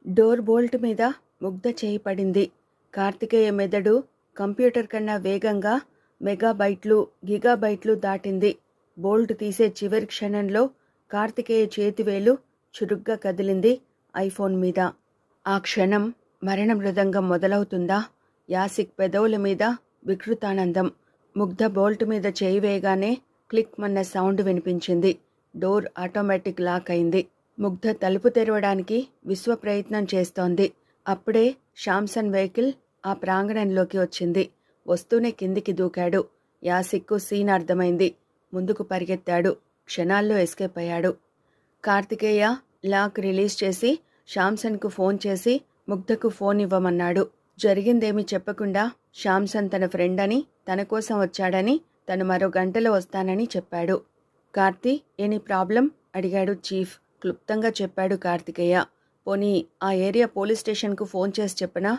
Door bolt మీద ముగ్ధ చేయి పడింది. కార్తికేయ మెదడు కంప్యూటర్ కన్నా వేగంగా మెగాబైట్లు, గిగాబైట్లు దాటింది. బోల్ట్ తీసే చివరి క్షణంలో కార్తికేయ చేతివేలు చురుగ్గా కదిలింది ఐఫోన్ మీద. ఆ క్షణం మరణ మృదంగం మొదలవుతుందా? యాసిక్ పెదవుల మీద వికృతానందం. ముగ్ధ బోల్ట్ మీద చేయి వేయగానే క్లిక్ మన్న సౌండ్ వినిపించింది. డోర్ ఆటోమేటిక్ లాక్ అయింది. ముగ్ధ తలుపు తెరవడానికి విశ్వ ప్రయత్నం చేస్తోంది. అప్పుడే శాంసన్ వెహికల్ ఆ ప్రాంగణంలోకి వచ్చింది. వస్తూనే కిందికి దూకాడు. యాసిక్కు సీన్ అర్థమైంది. ముందుకు పరిగెత్తాడు. క్షణాల్లో ఎస్కేప్ అయ్యాడు. కార్తికేయ లాక్ రిలీజ్ చేసి శాంసన్కు ఫోన్ చేసి ముగ్ధకు ఫోన్ ఇవ్వమన్నాడు. జరిగిందేమీ చెప్పకుండా శాంసన్ తన ఫ్రెండ్ అని, తన కోసం వచ్చాడని, తను మరో గంటలో వస్తానని చెప్పాడు. కార్తీ, ఎనీ ప్రాబ్లం అడిగాడు చీఫ్. క్లుప్తంగా చెప్పాడు కార్తికేయ. పోనీ ఆ ఏరియా పోలీస్ స్టేషన్కు ఫోన్ చేసి చెప్పనా?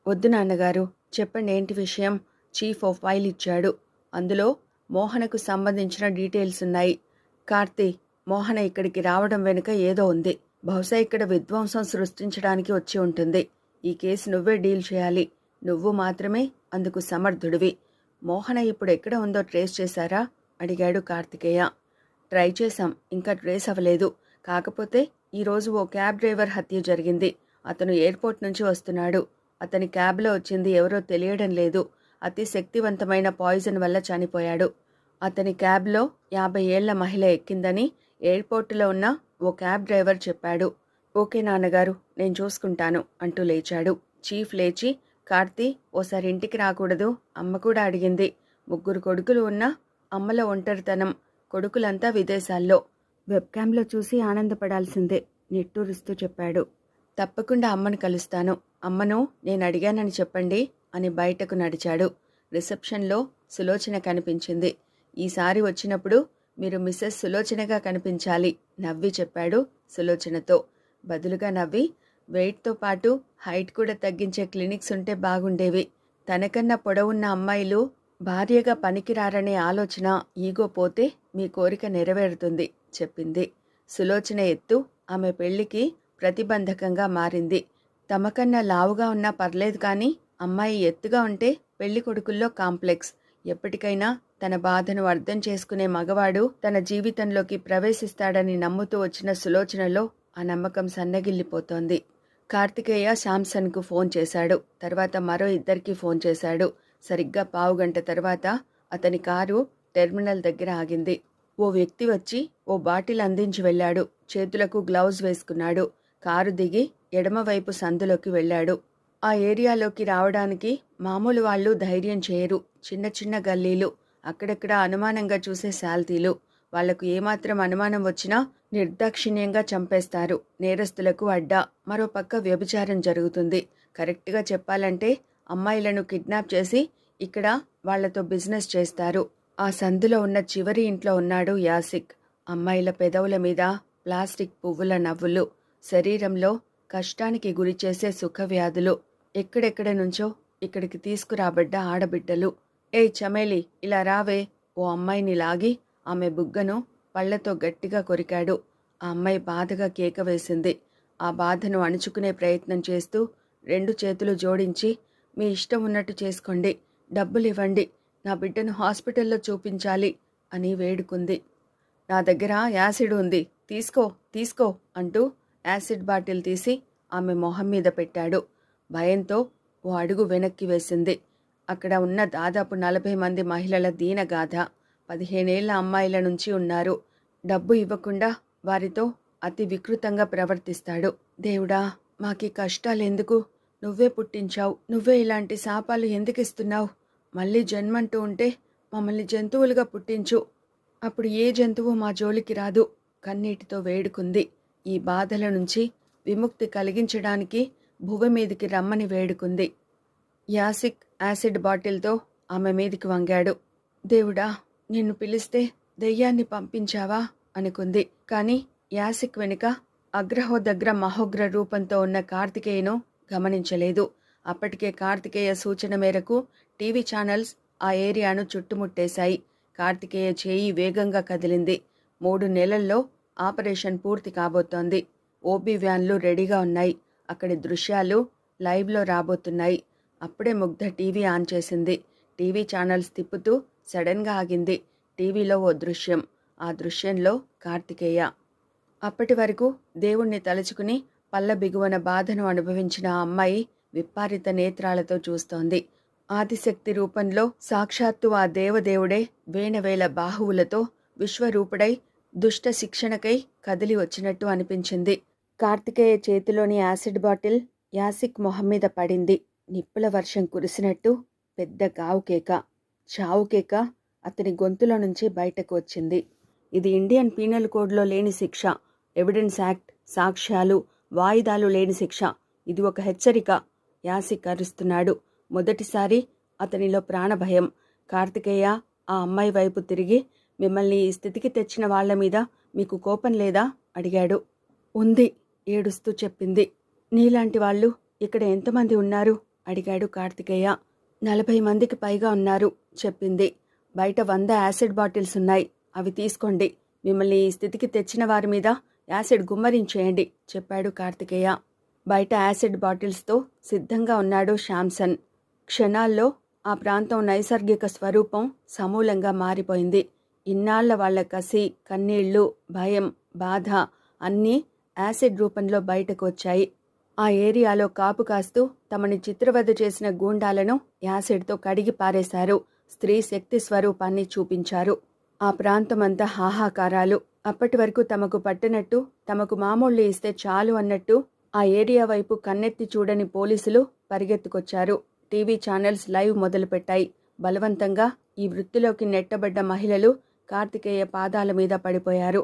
వద్దు నాన్నగారు, చెప్పండి ఏంటి విషయం? చీఫ్ ఓ ఫైల్ ఇచ్చాడు. అందులో మోహనకు సంబంధించిన డీటెయిల్స్ ఉన్నాయి. కార్తీ, మోహన ఇక్కడికి రావడం వెనుక ఏదో ఉంది. బహుశా ఇక్కడ విధ్వంసం సృష్టించడానికి వచ్చి ఉంటుంది. ఈ కేసు నువ్వే డీల్ చేయాలి. నువ్వు మాత్రమే అందుకు సమర్థుడివి. మోహన ఇప్పుడు ఎక్కడ ఉందో ట్రేస్ చేశారా? అడిగాడు కార్తికేయ. ట్రై చేశాం, ఇంకా ట్రేస్ అవ్వలేదు. కాకపోతే ఈరోజు ఓ క్యాబ్ డ్రైవర్ హత్య జరిగింది. అతను ఎయిర్పోర్ట్ నుంచి వస్తున్నాడు. అతని క్యాబ్లో వచ్చింది ఎవరో తెలియడం లేదు. అతి శక్తివంతమైన పాయిజన్ వల్ల చనిపోయాడు. అతని క్యాబ్లో 50 ఏళ్ల మహిళ ఎక్కిందని ఎయిర్పోర్టులో ఉన్న ఓ క్యాబ్ డ్రైవర్ చెప్పాడు. ఓకే నాన్నగారు, నేను చూసుకుంటాను అంటూ లేచాడు. చీఫ్ లేచి, కార్తీ, ఓసారి ఇంటికి రాకూడదు? అమ్మ కూడా అడిగింది. 3 కొడుకులు ఉన్నా అమ్మలో ఒంటరితనం. కొడుకులంతా విదేశాల్లో. వెబ్కామ్లో చూసి ఆనందపడాల్సిందే నిట్టూరుస్తూ చెప్పాడు. తప్పకుండా అమ్మను కలుస్తాను. అమ్మను నేను అడిగానని చెప్పండి అని బయటకు నడిచాడు. రిసెప్షన్లో సులోచన కనిపించింది. ఈసారి వచ్చినప్పుడు మీరు మిస్సెస్ సులోచనగా కనిపించాలి నవ్వి చెప్పాడు సులోచనతో. బదులుగా నవ్వి, వెయిట్తో పాటు హైట్ కూడా తగ్గించే క్లినిక్స్ ఉంటే బాగుండేవి. తనకన్నా పొడవున్న అమ్మాయిలు భార్యగా పనికిరారనే ఆలోచన, ఈగో పోతే మీ కోరిక నెరవేరుతుంది చెప్పింది. సులోచన ఎత్తు ఆమె పెళ్లికి ప్రతిబంధకంగా మారింది. తమకన్నా లావుగా ఉన్నా పర్లేదు కానీ అమ్మాయి ఎత్తుగా ఉంటే పెళ్లి కొడుకుల్లో కాంప్లెక్స్. ఎప్పటికైనా తన బాధను అర్థం చేసుకునే మగవాడు తన జీవితంలోకి ప్రవేశిస్తాడని నమ్ముతూ వచ్చిన సులోచనలో ఆ నమ్మకం సన్నగిల్లిపోతోంది. కార్తికేయ శాంసన్కు ఫోన్ చేశాడు. తర్వాత మరో 2కి ఫోన్ చేశాడు. సరిగ్గా పావుగంట తర్వాత అతని కారు టెర్మినల్ దగ్గర ఆగింది. ఓ వ్యక్తి వచ్చి ఓ బాటిల్ అందించి వెళ్ళాడు. చేతులకు గ్లౌజ్ వేసుకున్నాడు. కారు దిగి ఎడమవైపు సందులోకి వెళ్ళాడు. ఆ ఏరియాలోకి రావడానికి మామూలు వాళ్ళు ధైర్యం చేయరు. చిన్న చిన్న గల్లీలు, అక్కడక్కడ అనుమానంగా చూసే శాల్తీలు. వాళ్లకు ఏమాత్రం అనుమానం వచ్చినా నిర్దాక్షిణ్యంగా చంపేస్తారు. నేరస్తులకు అడ్డా. మరోపక్క వ్యభిచారం జరుగుతుంది. కరెక్ట్గా చెప్పాలంటే అమ్మాయిలను కిడ్నాప్ చేసి ఇక్కడ వాళ్లతో బిజినెస్ చేస్తారు. ఆ సందులో ఉన్న చివరి ఇంట్లో ఉన్నాడు యాసిక్. అమ్మాయిల పెదవుల మీద ప్లాస్టిక్ పువ్వుల నవ్వులు, శరీరంలో కష్టానికి గురిచేసే సుఖవ్యాధులు. ఎక్కడెక్కడ నుంచో ఇక్కడికి తీసుకురాబడ్డ ఆడబిడ్డలు. ఏయ్ చమేలి, ఇలా రావే. ఓ అమ్మాయిని లాగి ఆమె బుగ్గను పళ్లతో గట్టిగా కొరికాడు. ఆ అమ్మాయి బాధగా కేక వేసింది. ఆ బాధను అణుచుకునే ప్రయత్నం చేస్తూ 2 చేతులు జోడించి, మీ ఇష్టం ఉన్నట్టు చేసుకోండి, డబ్బులివ్వండి, నా బిడ్డను హాస్పిటల్లో చూపించాలి అని వేడుకుంది. నా దగ్గర యాసిడ్ ఉంది, తీసుకో తీసుకో అంటూ యాసిడ్ బాటిల్ తీసి ఆమె మొహం మీద పెట్టాడు. భయంతో ఓ అడుగు వెనక్కి వేసింది. అక్కడ ఉన్న దాదాపు 40 మంది మహిళల దీనగాథ. 15 ఏళ్ల అమ్మాయిల నుంచి ఉన్నారు. డబ్బు ఇవ్వకుండా వారితో అతి వికృతంగా ప్రవర్తిస్తాడు. దేవుడా, మాకీ కష్టాలెందుకు? నువ్వే పుట్టించావు. నువ్వే ఇలాంటి శాపాలు ఎందుకిస్తున్నావు? మళ్ళీ జన్మంటూ ఉంటే మమ్మల్ని జంతువులుగా పుట్టించు. అప్పుడు ఏ జంతువు మా జోలికి రాదు కన్నీటితో వేడుకుంది. ఈ బాధల నుంచి విముక్తి కలిగించడానికి భువి మీదికి రమ్మని వేడుకుంది. యాసిక్ యాసిడ్ బాటిల్తో ఆమె మీదికి వంగాడు. దేవుడా, నిన్ను పిలిస్తే దెయ్యాన్ని పంపించావా అనుకుంది. కానీ యాసిక్ వెనుక అగ్రహోదగ్ర మహోగ్ర రూపంతో ఉన్న కార్తికేయను గమనించలేదు. అప్పటికే కార్తికేయ సూచన మేరకు టీవీ ఛానల్స్ ఆ ఏరియాను చుట్టుముట్టేశాయి. కార్తికేయ చేయి వేగంగా కదిలింది. 3 నెలల్లో ఆపరేషన్ పూర్తి కాబోతోంది. ఓబీ వ్యాన్లు రెడీగా ఉన్నాయి. అక్కడి దృశ్యాలు లైవ్లో రాబోతున్నాయి. అప్పుడే ముగ్ధ టీవీ ఆన్ చేసింది. టీవీ ఛానల్స్ తిప్పుతూ సడన్గా ఆగింది. టీవీలో ఓ దృశ్యం. ఆ దృశ్యంలో కార్తికేయ. అప్పటి వరకు దేవుణ్ణి తలుచుకుని పళ్ళ బిగువన బాధను అనుభవించిన ఆ అమ్మాయి విప్పారిత నేత్రాలతో చూస్తోంది. ఆదిశక్తి రూపంలో సాక్షాత్తు ఆ దేవదేవుడే వేనవేల బాహువులతో విశ్వరూపుడై దుష్ట శిక్షణకై కదిలి వచ్చినట్టు అనిపించింది. కార్తికేయ చేతిలోని యాసిడ్ బాటిల్ యాసిక్ మొహం మీద పడింది. నిప్పుల వర్షం కురిసినట్టు పెద్ద గావుకేక, చావుకేక అతని గొంతులో నుంచి బయటకు వచ్చింది. ఇది ఇండియన్ పీనల్ కోడ్లో లేని శిక్ష. ఎవిడెన్స్ యాక్ట్, సాక్ష్యాలు, వాయిదాలు లేని శిక్ష. ఇది ఒక హెచ్చరిక. యాసిక్ అరుస్తున్నాడు. మొదటిసారి అతనిలో ప్రాణభయం. కార్తికేయ ఆ అమ్మాయి వైపు తిరిగి, మిమ్మల్ని ఈ స్థితికి తెచ్చిన వాళ్ల మీద మీకు కోపం లేదా అడిగాడు. ఉంది, ఏడుస్తూ చెప్పింది. నీలాంటి వాళ్ళు ఇక్కడ ఎంతమంది ఉన్నారు అడిగాడు కార్తికేయ. 40 మందికి పైగా ఉన్నారు చెప్పింది. బయట 100 యాసిడ్ బాటిల్స్ ఉన్నాయి, అవి తీసుకోండి. మిమ్మల్ని ఈ స్థితికి తెచ్చిన వారి మీద యాసిడ్ గుమ్మరించేయండి చెప్పాడు కార్తికేయ. బయట యాసిడ్ బాటిల్స్తో సిద్ధంగా ఉన్నాడు శాంసన్. క్షణాల్లో ఆ ప్రాంతం నైసర్గిక స్వరూపం సమూలంగా మారిపోయింది. ఇన్నాళ్ల వాళ్ల కసి, కన్నీళ్లు, భయం, బాధ అన్నీ యాసిడ్ రూపంలో బయటకు వచ్చాయి. ఆ ఏరియాలో కాపు కాస్తూ తమని చిత్రవధ చేసిన గూండాలను యాసిడ్తో కడిగి పారేశారు. స్త్రీ శక్తి స్వరూపాన్ని చూపించారు. ఆ ప్రాంతమంతా హాహాకారాలు. అప్పటి వరకు తమకు పట్టినట్టు, తమకు మామూళ్ళు ఇస్తే చాలు అన్నట్టు ఆ ఏరియా వైపు కన్నెత్తి చూడని పోలీసులు పరిగెత్తుకొచ్చారు. టీవీ ఛానల్స్ లైవ్ మొదలుపెట్టాయి. బలవంతంగా ఈ వృత్తిలోకి నెట్టబడ్డ మహిళలు కార్తికేయ పాదాల మీద పడిపోయారు.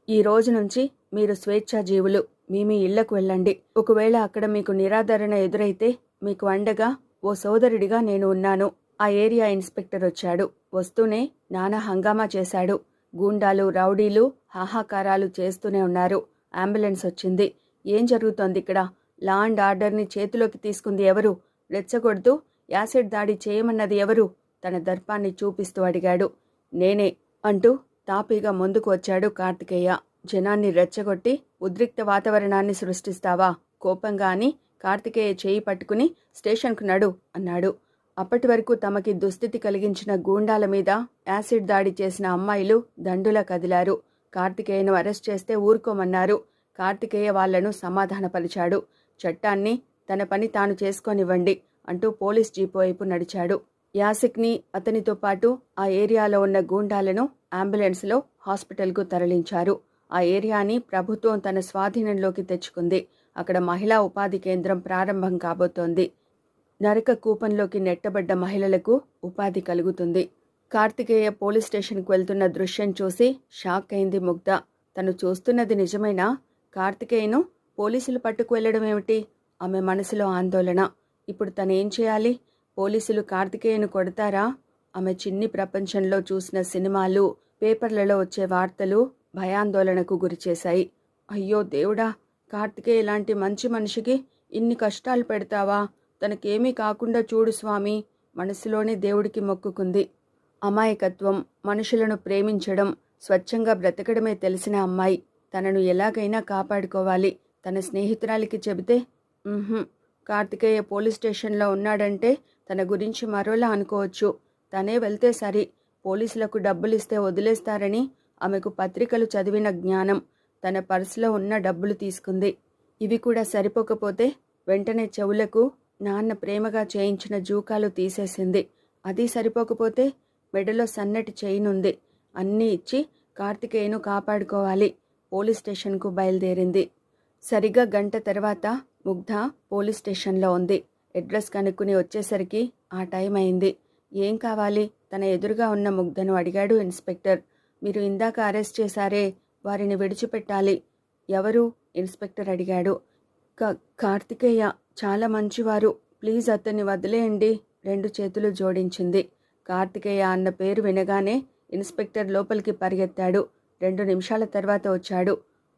ఈ రోజు నుంచి మీరు స్వేచ్ఛాజీవులు. మీ ఇళ్లకు వెళ్ళండి. ఒకవేళ అక్కడ మీకు నిరాదరణ ఎదురైతే మీకు అండగా ఓ సోదరుడిగా నేను ఉన్నాను. ఆ ఏరియా ఇన్స్పెక్టర్ వచ్చాడు. వస్తూనే నానా హంగామా చేశాడు. గూండాలు, రౌడీలు హాహాకారాలు చేస్తూనే ఉన్నారు. అంబులెన్స్ వచ్చింది. ఏం జరుగుతోంది ఇక్కడ? లా అండ్ ఆర్డర్ని చేతిలోకి తీసుకుంది ఎవరు? రెచ్చగొడుతూ యాసిడ్ దాడి చేయమన్నది ఎవరు? తన దర్పాన్ని చూపిస్తూ అడిగాడు. నేనే అంటూ తాపీగా ముందుకు వచ్చాడు కార్తికేయ. జనాన్ని రెచ్చగొట్టి ఉద్రిక్త వాతావరణాన్ని సృష్టిస్తావా కోపంగా అని కార్తికేయ చేయి పట్టుకుని స్టేషన్కు నడు అన్నాడు. అప్పటి వరకు తమకి దుస్థితి కలిగించిన గూండాల మీద యాసిడ్ దాడి చేసిన అమ్మాయిలు దండులా కదిలారు. కార్తికేయను అరెస్ట్ చేస్తే ఊరుకోమన్నారు. కార్తికేయ వాళ్లను సమాధానపరిచాడు. చట్టాన్ని తన పని తాను చేసుకోనివ్వండి అంటూ పోలీస్ జీపు వైపు నడిచాడు. యాసిక్ని, అతనితో పాటు ఆ ఏరియాలో ఉన్న గూండాలను అంబులెన్స్లో హాస్పిటల్కు తరలించారు. ఆ ఏరియాని ప్రభుత్వం తన స్వాధీనంలోకి తెచ్చుకుంది. అక్కడ మహిళా ఉపాధి కేంద్రం ప్రారంభం కాబోతోంది. నరక కూపంలోకి నెట్టబడ్డ మహిళలకు ఉపాధి కలుగుతుంది. కార్తికేయ పోలీస్ స్టేషన్కు వెళ్తున్న దృశ్యం చూసి షాక్ అయింది ముగ్ధ. తను చూస్తున్నది నిజమైనా? కార్తికేయను పోలీసులు పట్టుకు వెళ్లడం ఏమిటి? ఆమె మనసులో ఆందోళన. ఇప్పుడు తనేం చేయాలి? పోలీసులు కార్తికేయను కొడతారా? ఆమె చిన్ని ప్రపంచంలో చూసిన సినిమాలు, పేపర్లలో వచ్చే వార్తలు భయాందోళనకు గురిచేశాయి. అయ్యో దేవుడా, కార్తికేయ లాంటి మంచి మనిషికి ఇన్ని కష్టాలు పెడతావా? తనకేమీ కాకుండా చూడు స్వామి మనసులోనే దేవుడికి మొక్కుకుంది. అమాయకత్వం, మనుషులను ప్రేమించడం, స్వచ్ఛంగా బ్రతకడమే తెలిసిన అమ్మాయి. తనను ఎలాగైనా కాపాడుకోవాలి. తన స్నేహితురాలికి చెబితే కార్తికేయ పోలీస్ స్టేషన్లో ఉన్నాడంటే తన గురించి మరోలా అనుకోవచ్చు. తనే వెళ్తే సరి. పోలీసులకు డబ్బులిస్తే వదిలేస్తారని ఆమెకు పత్రికలు చదివిన జ్ఞానం. తన పర్సులో ఉన్న డబ్బులు తీసుకుంది. ఇవి కూడా సరిపోకపోతే వెంటనే చెవులకు నాన్న ప్రేమగా చేయించిన జూకాలు తీసేసింది. అది సరిపోకపోతే మెడలో సన్నటి చైనుంది. అన్నీ ఇచ్చి కార్తికేయను కాపాడుకోవాలి. పోలీస్ స్టేషన్కు బయలుదేరింది. సరిగ్గా గంట తర్వాత ముగ్ధ పోలీస్ స్టేషన్లో ఉంది. అడ్రస్ కనుక్కుని వచ్చేసరికి ఆ టైం అయింది. ఏం కావాలి? తన ఎదురుగా ఉన్న ముగ్ధను అడిగాడు ఇన్స్పెక్టర్. మీరు ఇందాక అరెస్ట్ చేశారే, వారిని విడిచిపెట్టాలి. ఎవరు? ఇన్స్పెక్టర్ అడిగాడు. కార్తికేయ చాలా మంచివారు, ప్లీజ్ అతన్ని వదిలేయండి. 2 చేతులు జోడించింది. కార్తికేయ అన్న పేరు వినగానే ఇన్స్పెక్టర్ లోపలికి పరిగెత్తాడు. 2 నిమిషాల తర్వాత వచ్చాడు.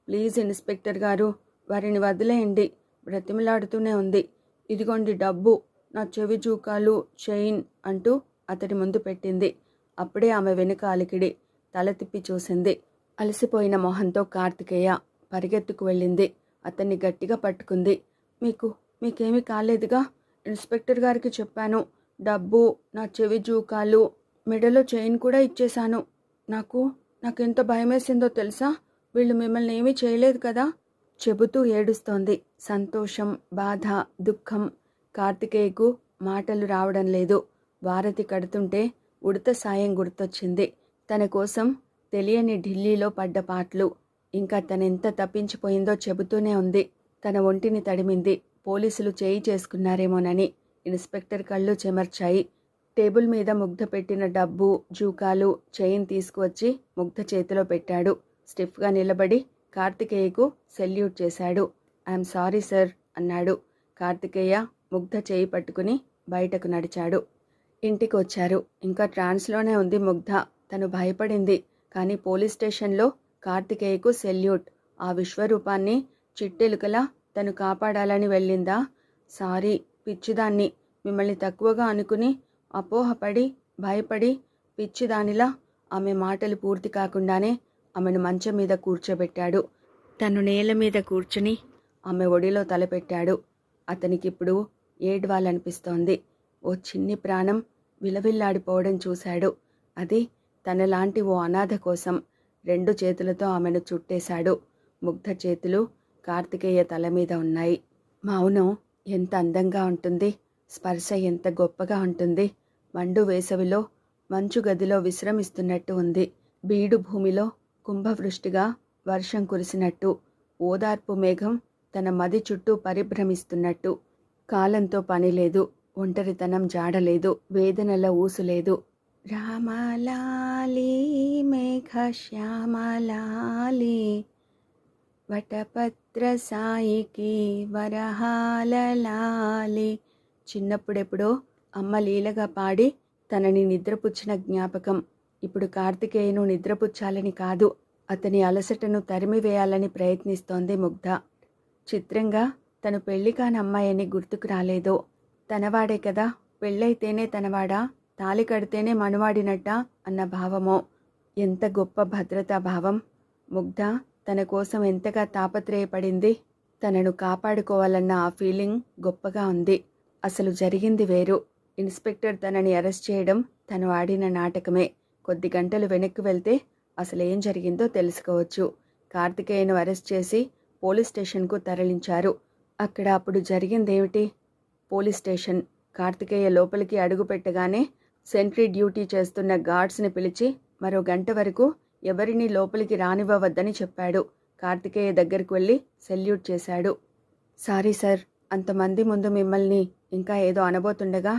ప్లీజ్ ఇన్స్పెక్టర్ గారు, వారిని వదిలేయండి. బ్రతిమలాడుతూనే ఉంది. ఇదిగోండి డబ్బు, నా చెవి జూకాలు, చైన్ అంటూ అతడి ముందు పెట్టింది. అప్పుడే ఆమె వెనుక అలికిడి. తల తిప్పి చూసింది. అలసిపోయిన మొహంతో కార్తికేయ పరిగెత్తుకు వెళ్ళింది. అతన్ని గట్టిగా పట్టుకుంది. మీకేమీ కాలేదుగా? ఇన్స్పెక్టర్ గారికి చెప్పాను. డబ్బు, నా చెవి జూకాలు, మెడలో చైన్ కూడా ఇచ్చేశాను. నాకెంత భయమేసిందో తెలుసా? వీళ్ళు మిమ్మల్ని ఏమీ చేయలేదు కదా? చెబుతూ ఏడుస్తోంది. సంతోషం, బాధ, దుఃఖం. కార్తికేయకు మాటలు రావడం లేదు. వారతి కడుతుంటే ఉడత సాయం గుర్తొచ్చింది. తన కోసం తెలియని ఢిల్లీలో పడ్డ పాటలు. ఇంకా తనెంత తప్పించిపోయిందో చెబుతూనే ఉంది. తన ఒంటిని తడిమింది. పోలీసులు చేయి చేసుకున్నారేమోనని. ఇన్స్పెక్టర్ కళ్ళు చెమర్చాయి. టేబుల్ మీద ముగ్ధ పెట్టిన డబ్బు, జూకాలు, చైన్ తీసుకువచ్చి ముగ్ధ చేతిలో పెట్టాడు. స్టిఫ్గా నిలబడి కార్తికేయకు సెల్యూట్ చేశాడు. ఐఎమ్ సారీ సార్ అన్నాడు. కార్తికేయ ముగ్ధ చేయి పట్టుకుని బయటకు నడిచాడు. ఇంటికి వచ్చారు. ఇంకా ట్రాన్స్లోనే ఉంది ముగ్ధ. తను భయపడింది. కానీ పోలీస్ స్టేషన్లో కార్తికేయకు సెల్యూట్. ఆ విశ్వరూపాన్ని చిట్టెలుకలా తను కాపాడాలని వెళ్ళిందా? సారీ పిచ్చిదాన్ని. మిమ్మల్ని తక్కువగా అనుకుని అపోహపడి భయపడి పిచ్చిదానిలా. ఆమె మాటలు పూర్తి కాకుండానే ఆమెను మంచం మీద కూర్చోబెట్టాడు. తను నేల మీద కూర్చుని ఆమె ఒడిలో తలపెట్టాడు. అతనికిప్పుడు ఏడ్వాలనిపిస్తోంది. ఓ చిన్ని ప్రాణం విలవిల్లాడిపోవడం చూశాడు. అది తనలాంటి ఓ అనాథ కోసం. 2 చేతులతో ఆమెను చుట్టేశాడు. ముగ్ధ చేతులు కార్తికేయ తల మీద ఉన్నాయి. మౌనం ఎంత అందంగా ఉంటుంది. స్పర్శ ఎంత గొప్పగా ఉంటుంది. మండు వేసవిలో మంచు గదిలో విశ్రమిస్తున్నట్టు ఉంది. బీడు భూమిలో కుంభవృష్టిగా వర్షం కురిసినట్టు. ఓదార్పు మేఘం తన మది చుట్టూ పరిభ్రమిస్తున్నట్టు. కాలంతో పనిలేదు. ఒంటరితనం జాడలేదు. వేదనల ఊసులేదు. రామలాలి మేఘ శ్యామలాలి వటపత్ర సాయికి వరహాలలాలి. చిన్నప్పుడెప్పుడో అమ్మ లీలగా పాడి తనని నిద్రపుచ్చిన జ్ఞాపకం. ఇప్పుడు కార్తికేయను నిద్రపుచ్చాలని కాదు, అతని అలసటను తరిమివేయాలని ప్రయత్నిస్తోంది ముగ్ధ. చిత్రంగా తను పెళ్లి కాని అమ్మాయిని గుర్తుకు రాలేదో. తనవాడే కదా, పెళ్ళైతేనే తనవాడా, తాళి కడితేనే మనువాడినట్టా అన్న భావమో. ఎంత గొప్ప భద్రతా భావం. ముగ్ధ తన కోసం ఎంతగా తాపత్రయపడింది. తనను కాపాడుకోవాలన్న ఆ ఫీలింగ్ గొప్పగా ఉంది. అసలు జరిగింది వేరు. ఇన్స్పెక్టర్ తనని అరెస్ట్ చేయడం తను ఆడిన నాటకమే. కొద్ది గంటలు వెనక్కి వెళ్తే అసలేం జరిగిందో తెలుసుకోవచ్చు. కార్తికేయను అరెస్ట్ చేసి పోలీస్ స్టేషన్కు తరలించారు. అక్కడ అప్పుడు జరిగిందేమిటి? Police station. కార్తికేయ లోపలికి అడుగు పెట్టగానే సెంట్రీ డ్యూటీ చేస్తున్న గార్డ్స్ని పిలిచి మరో గంట వరకు ఎవరినీ లోపలికి రానివ్వవద్దని చెప్పాడు. కార్తికేయ దగ్గరికి వెళ్ళి సెల్యూట్ చేశాడు. సారీ సార్, అంతమంది ముందు మిమ్మల్ని ఇంకా ఏదో అనబోతుండగా.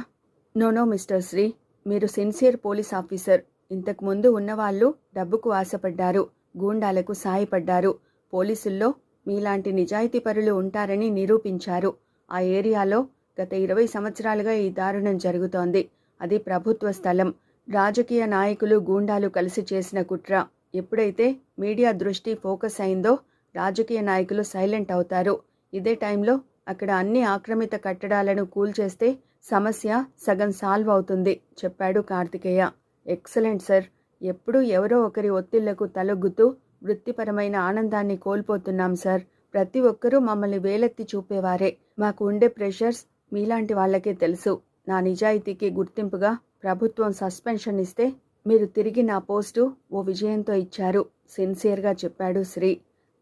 నో మిస్టర్ శ్రీ, మీరు సిన్సియర్ పోలీస్ ఆఫీసర్. ఇంతకు ముందు ఉన్నవాళ్ళు డబ్బుకు ఆశపడ్డారు, గూండాలకు సాయపడ్డారు. పోలీసుల్లో మీలాంటి నిజాయితీపరులు ఉంటారని నిరూపించారు. ఆ ఏరియాలో గత 20 సంవత్సరాలుగా ఈ దారుణం జరుగుతోంది. అది ప్రభుత్వ స్థలం. రాజకీయ నాయకులు, గూండాలు కలిసి చేసిన కుట్ర. ఎప్పుడైతే మీడియా దృష్టి ఫోకస్ అయిందో రాజకీయ నాయకులు సైలెంట్ అవుతారు. ఇదే టైంలో అక్కడ అన్ని ఆక్రమిత కట్టడాలను కూల్చేస్తే సమస్య సగం సాల్వ్ అవుతుంది చెప్పాడు కార్తికేయ. Excellent sir. ఎప్పుడూ ఎవరో ఒకరి ఒత్తిళ్లకు తలొగ్గుతూ వృత్తిపరమైన ఆనందాన్ని కోల్పోతున్నాం సార్. ప్రతి ఒక్కరూ మమ్మల్ని వేలెత్తి చూపేవారే. మాకు ఉండే ప్రెషర్స్ మీలాంటి వాళ్ళకే తెలుసు. నా నిజాయితీకి గుర్తింపుగా ప్రభుత్వం సస్పెన్షన్ ఇస్తే మీరు తిరిగి నా పోస్టు ఓ విజయంతో ఇచ్చారు సిన్సియర్గా చెప్పాడు శ్రీ.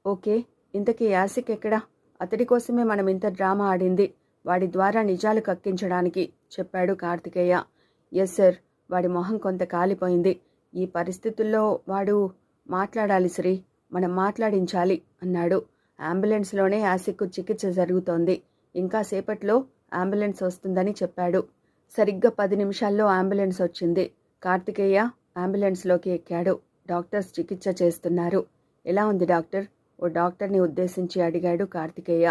ఓకే, ఇంతకీ యాసిక్ ఎక్కడా? అతడి కోసమే మనం ఇంత డ్రామా ఆడింది. వాడి ద్వారా నిజాలు కక్కించడానికి చెప్పాడు కార్తికేయ. Yes sir. వాడి మొహం కొంత కాలిపోయింది. ఈ పరిస్థితుల్లో వాడు మాట్లాడాలి శ్రీ, మనం మాట్లాడించాలి అన్నాడు. అంబులెన్స్లోనే యాసిక్కు చికిత్స జరుగుతోంది. ఇంకా సేపట్లో అంబులెన్స్ వస్తుందని చెప్పాడు. సరిగ్గా 10 నిమిషాల్లో అంబులెన్స్ వచ్చింది. కార్తికేయ అంబులెన్స్లోకి ఎక్కాడు. డాక్టర్స్ చికిత్స చేస్తున్నారు. ఎలా ఉంది డాక్టర్? ఓ డాక్టర్ని ఉద్దేశించి అడిగాడు కార్తికేయ.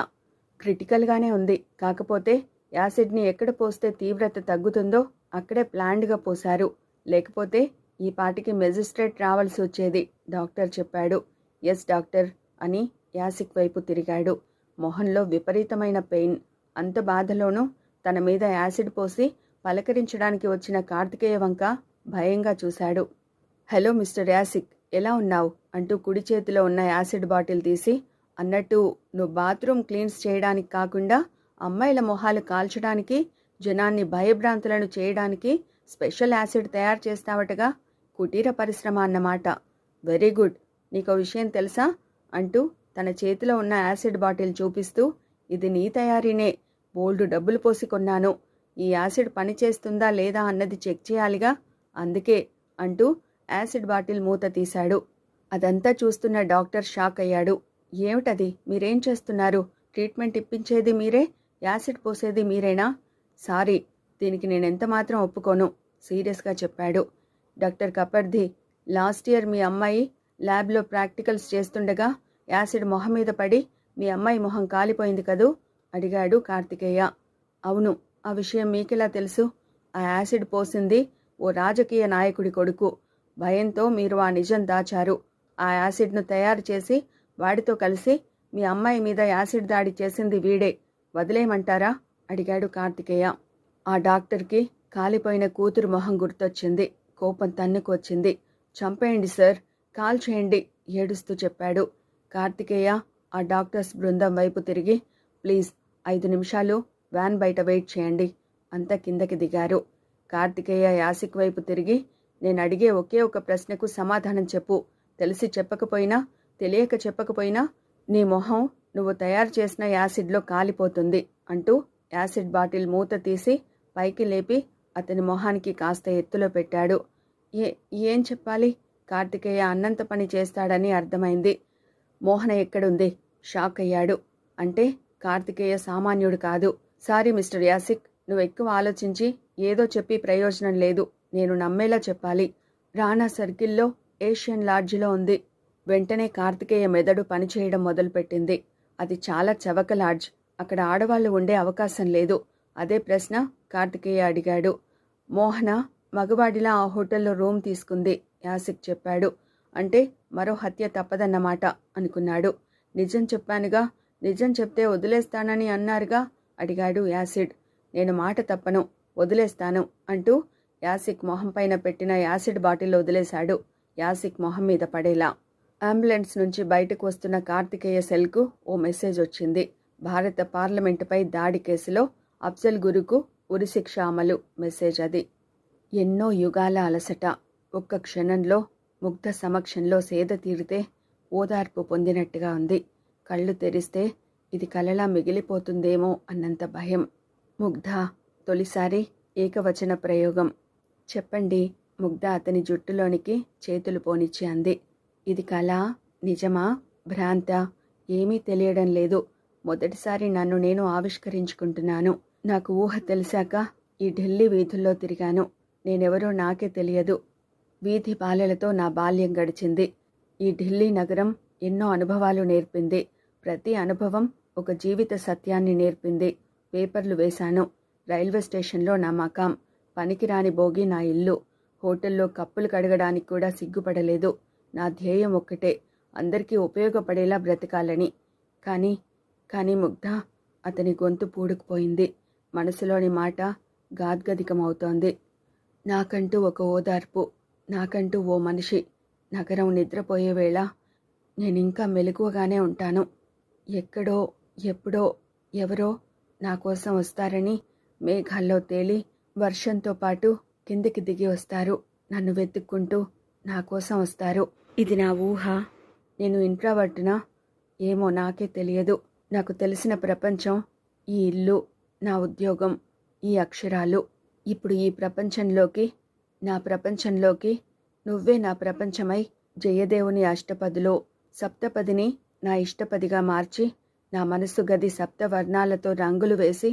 క్రిటికల్గానే ఉంది. కాకపోతే యాసిడ్ని ఎక్కడ పోస్తే తీవ్రత తగ్గుతుందో అక్కడే ప్లాన్డ్గా పోశారు. లేకపోతే ఈ పాటికి మెజిస్ట్రేట్ రావాల్సి వచ్చేది డాక్టర్ చెప్పాడు. ఎస్ డాక్టర్ అని యాసిక్ వైపు తిరిగాడు. మొహంలో విపరీతమైన పెయిన్. అంత బాధలోనూ తన మీద యాసిడ్ పోసి పలకరించడానికి వచ్చిన కార్తికేయ వంక భయంగా చూశాడు. హలో మిస్టర్ యాసిక్, ఎలా ఉన్నావు అంటూ కుడి చేతిలో ఉన్న యాసిడ్ బాటిల్ తీసి, అన్నట్టు నువ్వు బాత్రూమ్ క్లీన్స్ చేయడానికి కాకుండా అమ్మాయిల మొహాలు కాల్చడానికి, జనాన్ని భయభ్రాంతులను చేయడానికి స్పెషల్ యాసిడ్ తయారు చేస్తావటగా. కుటీర పరిశ్రమ అన్నమాట. Very good. నీకో విషయం తెలుసా అంటూ తన చేతిలో ఉన్న యాసిడ్ బాటిల్ చూపిస్తూ, ఇది నీ తయారీనే. బోల్డు డబ్బులు పోసి కొన్నాను. ఈ యాసిడ్ పనిచేస్తుందా లేదా అన్నది చెక్ చేయాలిగా, అందుకే అంటూ యాసిడ్ బాటిల్ మూత తీశాడు. అదంతా చూస్తున్న డాక్టర్ షాక్ అయ్యాడు. ఏమిటది? మీరేం చేస్తున్నారు? ట్రీట్మెంట్ ఇప్పించేది మీరే, యాసిడ్ పోసేది మీరేనా? సారీ, దీనికి నేనెంత మాత్రం ఒప్పుకోను సీరియస్గా చెప్పాడు. డాక్టర్ కపర్ధి, లాస్ట్ ఇయర్ మీ అమ్మాయి ల్యాబ్లో ప్రాక్టికల్స్ చేస్తుండగా యాసిడ్ మొహం మీద పడి మీ అమ్మాయి మొహం కాలిపోయింది కదూ అడిగాడు కార్తికేయ. అవును. ఆ విషయం మీకెలా తెలుసు? ఆ యాసిడ్ పోసింది ఓ రాజకీయ నాయకుడి కొడుకు. భయంతో మీరు ఆ నిజం దాచారు. ఆ యాసిడ్ను తయారు చేసి వాడితో కలిసి మీ అమ్మాయి మీద యాసిడ్ దాడి చేసింది వీడే. వదిలేయమంటారా అడిగాడు కార్తికేయ. ఆ డాక్టర్కి కాలిపోయిన కూతురు మొహం గుర్తొచ్చింది. కోపం తన్నుకొచ్చింది. చంపేయండి సార్, కాల్ చేయండి ఏడుస్తూ చెప్పాడు. కార్తికేయ ఆ డాక్టర్స్ బృందం వైపు తిరిగి, ప్లీజ్ 5 నిమిషాలు వ్యాన్ బయట వెయిట్ చేయండి. అంతా కిందకి దిగారు. కార్తికేయ యాసిక్ వైపు తిరిగి, నేను అడిగే ఒకే ఒక ప్రశ్నకు సమాధానం చెప్పు. తెలిసి చెప్పకపోయినా, తెలియక చెప్పకపోయినా నీ మొహం నువ్వు తయారు చేసిన యాసిడ్లో కాలిపోతుంది అంటూ యాసిడ్ బాటిల్ మూత తీసి పైకి లేపి అతని మొహానికి కాస్త ఎత్తులో పెట్టాడు. ఏం చెప్పాలి? కార్తికేయ అన్నంత పని చేస్తాడని అర్థమైంది. మోహన ఎక్కడుంది? షాక్ అయ్యాడు. అంటే కార్తికేయ సామాన్యుడు కాదు. సారీ మిస్టర్ యాసిక్, నువ్వు ఎక్కువ ఆలోచించి ఏదో చెప్పి ప్రయోజనం లేదు. నేను నమ్మేలా చెప్పాలి. రాణా సర్కిల్లో ఏషియన్ లాడ్జిలో ఉంది. వెంటనే కార్తికేయ మెదడు పనిచేయడం మొదలుపెట్టింది. అది చాలా చవక లాడ్జ్. అక్కడ ఆడవాళ్లు ఉండే అవకాశం లేదు. అదే ప్రశ్న కార్తికేయ అడిగాడు. మోహన మగవాడిలా ఆ హోటల్లో రూమ్ తీసుకుంది యాసిక్ చెప్పాడు. అంటే మరో హత్య తప్పదన్నమాట అనుకున్నాడు. నిజం చెప్పానుగా, నిజం చెప్తే వదిలేస్తానని అన్నారుగా అడిగాడు యాసిడ్. నేను మాట తప్పను, వదిలేస్తాను అంటూ యాసిక్ మొహం పైన పెట్టిన యాసిడ్ బాటిల్ వదిలేశాడు. యాసిక్ మొహం మీద పడేలా. అంబులెన్స్ నుంచి బయటకు వస్తున్న కార్తికేయ సెల్కు ఓ మెసేజ్ వచ్చింది. భారత పార్లమెంటుపై దాడి కేసులో అఫ్జల్ గురుకు ఉరిశిక్ష అమలు మెసేజ్ అది. ఎన్నో యుగాల అలసట ఒక్క క్షణంలో ముగ్ధ సమక్షంలో సేద తీరితే ఓదార్పు పొందినట్టుగా ఉంది. కళ్ళు తెరిస్తే ఇది కలలా మిగిలిపోతుందేమో అన్నంత భయం. ముగ్ధ తొలిసారి ఏకవచన ప్రయోగం. చెప్పండి. ముగ్ధ అతని జుట్టులోనికి చేతులు పోనిచ్చి అంది. ఇది కళా, నిజమా, భ్రాంతా? ఏమీ తెలియడం లేదు. మొదటిసారి నన్ను నేను ఆవిష్కరించుకుంటున్నాను. నాకు ఊహ తెలిసాక ఈ ఢిల్లీ వీధుల్లో తిరిగాను. నేనెవరో నాకే తెలియదు. వీధి బాలలతో నా బాల్యం గడిచింది. ఈ ఢిల్లీ నగరం ఎన్నో అనుభవాలు నేర్పింది. ప్రతి అనుభవం ఒక జీవిత సత్యాన్ని నేర్పింది. పేపర్లు వేశాను. రైల్వే స్టేషన్లో నా మకాం, పనికిరాని భోగి నా ఇల్లు, హోటల్లో కప్పులు కడగడానికి కూడా సిగ్గుపడలేదు. నా ధ్యేయం ఒక్కటే, అందరికీ ఉపయోగపడేలా బ్రతకాలని. కానీ ముగ్ధ, అతని గొంతు పూడుకుపోయింది. మనసులోని మాట గాద్గదికమవుతోంది. నాకంటూ ఒక ఓదార్పు, నాకంటూ ఓ మనిషి. నగరం నిద్రపోయే వేళ నేనింకా మెలకువగానే ఉంటాను. ఎక్కడో ఎప్పుడో ఎవరో నా కోసం వస్తారని మేఘాల్లో తేలి వర్షంతో పాటు కిందికి దిగి వస్తారు. నన్ను వెతుక్కుంటూ నా కోసం వస్తారు. ఇది నా ఊహ. నేను ఇంట్రావర్ట్నా ఏమో నాకే తెలియదు. నాకు తెలిసిన ప్రపంచం ఈ ఇల్లు, నా ఉద్యోగం, ఈ అక్షరాలు. ఇప్పుడు ఈ ప్రపంచంలోకి, నా ప్రపంచంలోకి నువ్వే నా ప్రపంచమై జయదేవుని అష్టపదిలో సప్తపదిని నా ఇష్టపదిగా మార్చి, నా మనసు గది సప్తవర్ణాలతో రంగులు వేసి,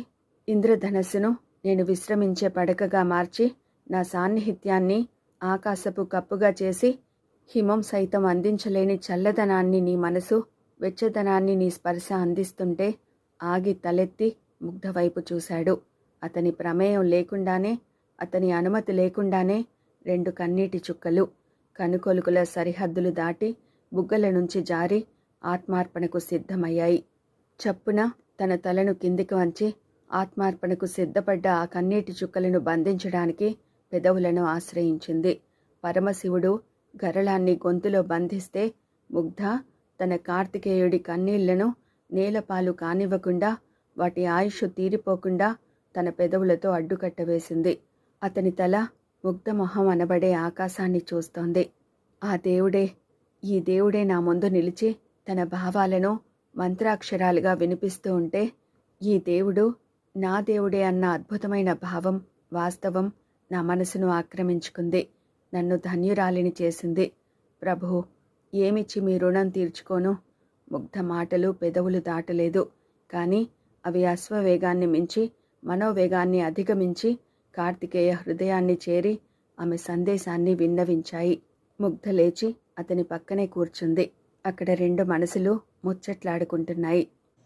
ఇంద్రధనస్సును నేను విశ్రమించే పడకగా మార్చి, నా సాన్నిహిత్యాన్ని ఆకాశపు కప్పుగా చేసి, హిమం సైతం అందించలేని చల్లదనాన్ని నీ మనసు, వెచ్చదనాన్ని నీ స్పర్శ అందిస్తుంటే ఆగి తలెత్తి ముగ్ధ వైపు చూశాడు. అతని ప్రమేయం లేకుండానే, అతని అనుమతి లేకుండానే 2 కన్నీటి చుక్కలు కనుకొలుకుల సరిహద్దులు దాటి బుగ్గల నుంచి జారి ఆత్మార్పణకు సిద్ధమయ్యాయి. చప్పున తన తలను కిందికి వంచి ఆత్మార్పణకు సిద్ధపడ్డ ఆ కన్నీటి చుక్కలను బంధించడానికి పెదవులను ఆశ్రయించింది. పరమశివుడు గరళాన్ని గొంతులో బంధిస్తే ముగ్ధ తన కార్తికేయుడి కన్నీళ్లను నేలపాలు కానివ్వకుండా వాటి ఆయుష్ తీరిపోకుండా తన పెదవులతో అడ్డుకట్ట వేసింది. అతని తల ముగ్ధమొహం అనబడే ఆకాశాన్ని చూస్తోంది. ఆ దేవుడే, ఈ దేవుడే నా ముందు నిలిచి తన భావాలను మంత్రాక్షరాలుగా వినిపిస్తూ ఉంటే, ఈ దేవుడు నా దేవుడే అన్న అద్భుతమైన భావం, వాస్తవం నా మనసును ఆక్రమించుకుంది. నన్ను ధన్యురాలిని చేసింది. ప్రభూ, ఏమిచ్చి మీ రుణం తీర్చుకోను? ముగ్ధ మాటలు పెదవులు దాటలేదు. కానీ అవి అశ్వవేగాన్ని మించి, మనోవేగాన్ని అధిగమించి కార్తికేయ హృదయాన్ని చేరి ఆమె సందేశాన్ని విన్నవించాయి. ముగ్ధ లేచి అతని పక్కనే కూర్చుంది. అక్కడ రెండు మనసులు ముచ్చట్లాడుకుంటున్నాయి.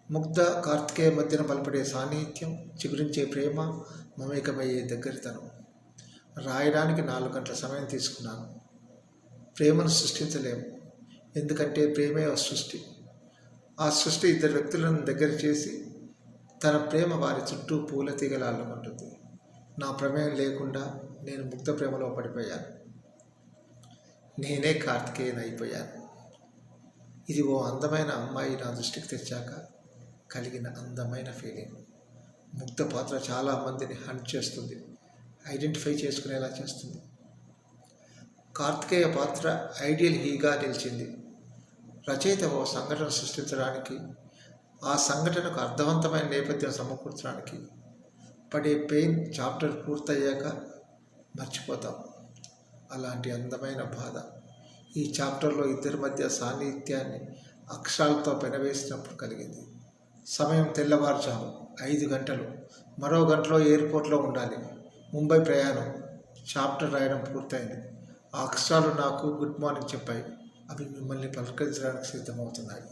ముగ్ధ కార్తికేయ మధ్యన బలపడే సాన్నిహిత్యం, చిగురించే ప్రేమ, మమేకమయ్యే దగ్గరితనం. రాయడానికి 4 గంటల సమయం తీసుకున్నాను. ప్రేమను సృష్టించలేము, ఎందుకంటే ప్రేమే ఒక సృష్టి. ఆ సృష్టి ఇద్దరు వ్యక్తులను దగ్గర చేసి తన ప్రేమ వారి చుట్టూ పూల తీగలా అల్లుకుంటుంది. నా ప్రమేయం లేకుండా నేను ముగ్ధ ప్రేమలో పడిపోయాను. నేనే కార్తికేయన్ అయిపోయాను. ఇది ఓ అందమైన అమ్మాయి నా దృష్టికి తెచ్చాక కలిగిన అందమైన ఫీలింగ్. ముగ్ధ పాత్ర చాలా మందిని హంట్ చేస్తుంది, ఐడెంటిఫై చేసుకునేలా చేస్తుంది. కార్తికేయ పాత్ర ఐడియల్ హీగా నిలిచింది. రచయిత ఓ సంఘటన సృష్టించడానికి, ఆ సంఘటనకు అర్థవంతమైన నేపథ్యం సమకూర్చడానికి పడే పెయిన్ చాప్టర్ పూర్తయ్యాక మర్చిపోతాం. అలాంటి అందమైన బాధ ఈ చాప్టర్లో ఇద్దరి మధ్య సాన్నిహిత్యాన్ని అక్షరాలతో పెనవేసినప్పుడు కలిగింది. సమయం తెల్లవారుజాము 5 గంటలు. మరో గంటలో ఎయిర్పోర్ట్లో ఉండాలి. ముంబై ప్రయాణం. చాప్టర్ రాయడం పూర్తయింది. ఆ అక్షరాలు నాకు గుడ్ మార్నింగ్ చెప్పాయి. అవి మిమ్మల్ని పలకరించడానికి సిద్ధమవుతున్నాయి.